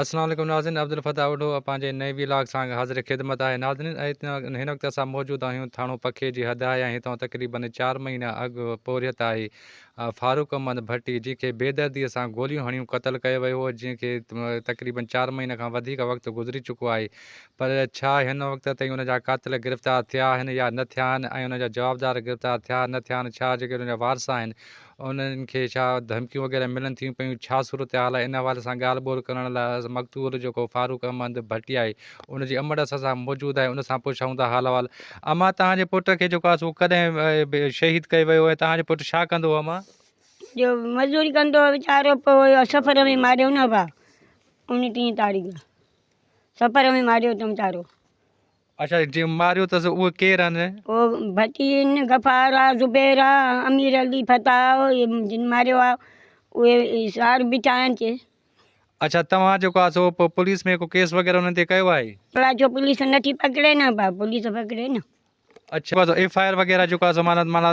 अस्सलाम वालेकुम नाज़रीन, अब्दुल फताह वॾो पंहिंजे नए व्लॉग सां हाज़िर ख़िदमत आहे। नाज़रीन, हिन वक़्तु असां मौजूदु आहियूं थाणो पखे जी हद आहे। हितां तक़रीबन 4 महीना अॻु पोरियत आहे फारूक अहमद भट्टी, जंहिंखे बेदर्दीअ सां गोलियूं हणियूं क़तलु कयो वियो हो, जंहिंखे तक़रीबन 4 महीने खां वधीक वक़्तु गुज़री चुको आहे। पर छा हिन वक़्त ताईं उन जा क़ातिल गिरफ़्तार थिया आहिनि या न थिया आहिनि, ऐं उन जा जवाबदार गिरफ़्तार थिया न थिया आहिनि, छा जेके उन जा वारस आहिनि उन्हनि खे छा धमकियूं वग़ैरह मिलनि थियूं पियूं, छा सूरत हाल आहे, इन हवाले सां ॻाल्हि ॿोल करण लाइ मक़तूल जेको फारूक अहमद भट्टी आहे उनजी अमड़ असां मौजूदु आहे, उन सां पुछूं था हाल अहिवाल। अमा, तव्हांजे पुट खे जेको आहे सो कॾहिं शहीद कयो वियो आहे? तव्हांजो पुटु छा कंदो हो अमा? जो मज़दूरी कंदो वीचारो, पोइ सफ़र में मारियो न बा 29 तारीख़ सफ़र में मारियो अथऊं वीचारो। अच्छा, जीअं मारियो अथसि उहे केरु आहिनि? उहो भट्टी आहिनि, गफ़ार आहे, ज़ुबैर आहे, अमीर अली फताह, जिन मारियो आहे उहे सार बीठा आहिनि। अच्छा, तव्हां जेको आहे सो पुलिस में को केस वग़ैरह उन्हनि ते कयो आहे? भला जो पुलिस नथी पकिड़े न बा, पुलिस पकिड़े न। अच्छा, FIR वग़ैरह जेको आहे सो माना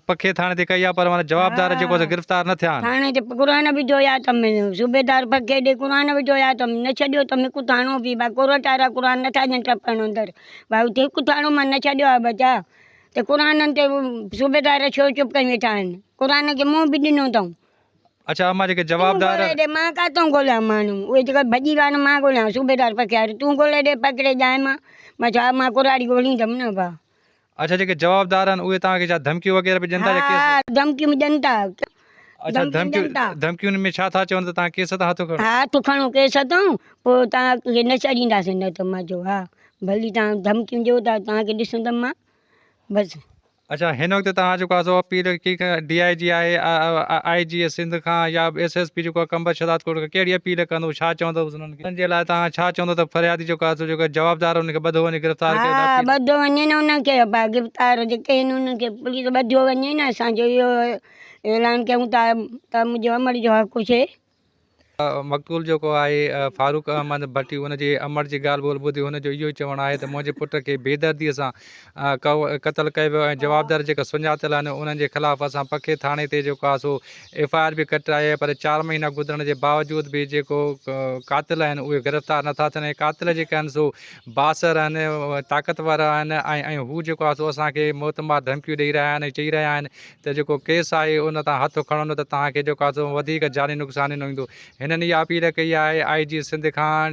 पखे थाणे ते कई आहे, पर माना जवाबदार जेको आहे गिरफ़्तार न थिया आहिनि। थाणे ते क़ुरान बि जोया अथमि, सूबेदार पखे ॾे क़ुरान बि जोया अथमि, न छॾियो अथमि हिकु थाणो बि। भई कोरट वारा क़ुरान नथा ॾियनि टपनि अंदरि, भाई हुते हिकु थाणो मां न छॾियो आहे बचा। त क़ुराननि ते सूबेदार छो चुप करे वेठा आहिनि? क़ुरान खे मुंहुं बि ॾिनो अथऊं। अच्छा अमा, जेके जवाबदार मां किथां ॻोल्हियां माण्हू, उहे जेका भॼी विया आहिनि मां ॻोल्हियां सूबेदार पखे वारे, तूं ॻोल्हे ॾे पकिड़े ॼाए मां छा मां कुराड़ी ॻोल्हींदमि न भाउ। अच्छा, जेके जवाबदार आहिनि उहे तव्हांखे छा धमकियूं वग़ैरह बि ॾियनि था? हा, धमकियूं ॾियनि था। अच्छा, धमकियुनि में छा था चवनि त तव्हां केस था हथु खणो? हा, हथु खणो केस अथऊं, पोइ तव्हांखे न छॾींदासीं, न त मां चयो हा भली तव्हां धमकियूं ॾियो था, तव्हांखे ॾिसंदमि मां बसि। अच्छा, हिन वक़्तु तव्हां जेको आहे सो अपील की DIG आहे, IG सिंध खां या SSP जेको आहे कंबर शदात कोट, कहिड़ी अपील कंदो, छा चवंदो उन्हनि खे? उन्हनि जे लाइ तव्हां छा चवंदो त फरियादी जेको आहे सो जेको जवाबदार उनखे ॿधो वञे गिरफ़्तार कयो? हा, ॿधो वञे न उनखे, गिरफ़्तार जेके आहिनि उन्हनि खे पुलिस ॿधियो वञे न। असांजो इहो ऐलान कयूं था त मुंहिंजो अमर जो हक़ु थिए। मक़तूल जेको आहे फारूक अहमद भट्टी, हुनजे अमर जी ॻाल्हि ॿोल ॿुधी हुनजो इहो ई चवणु आहे त मुंहिंजे पुट खे बेदर्दीअ सां क़तलु कयो वियो, ऐं जवाबदार जेका सुञातल आहिनि उन्हनि जे ख़िलाफ़ु असां पखे थाणे ते जेको आहे सो FIR बि कटाई, पर 4 महीना गुज़रण जे बावजूद बि जेको क़ातिल आहिनि उहे गिरफ़्तार नथा थियनि। क़ातिल जेके आहिनि सो बासर आहिनि, ताक़तवर आहिनि, ऐं हू जेको आहे सो असांखे मोतमार धमकियूं ॾेई रहिया आहिनि, चई रहिया आहिनि त जेको केस आहे उन तां हथु खणंदो त तव्हांखे जेको आहे सो वधीक जानी नुक़सान न ईंदो। हिननि इहा अपील कई आहे IG सिंध खां,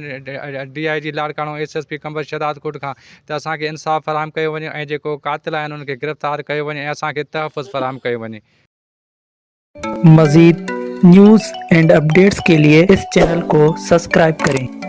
DIG लाड़काणो, SSP कंबर शदात कोट खां त असांखे इंसाफ़ फ़राहम कयो वञे, ऐं जेको क़ातिल आहिनि उनखे गिरफ़्तार कयो वञे, ऐं असांखे तहफ़्फ़ुज़ फ़राहम कयो वञे। मज़ीद न्यूज़ एंड अपडेट्स के लिए इस चैनल को सब्सक्राइब करें।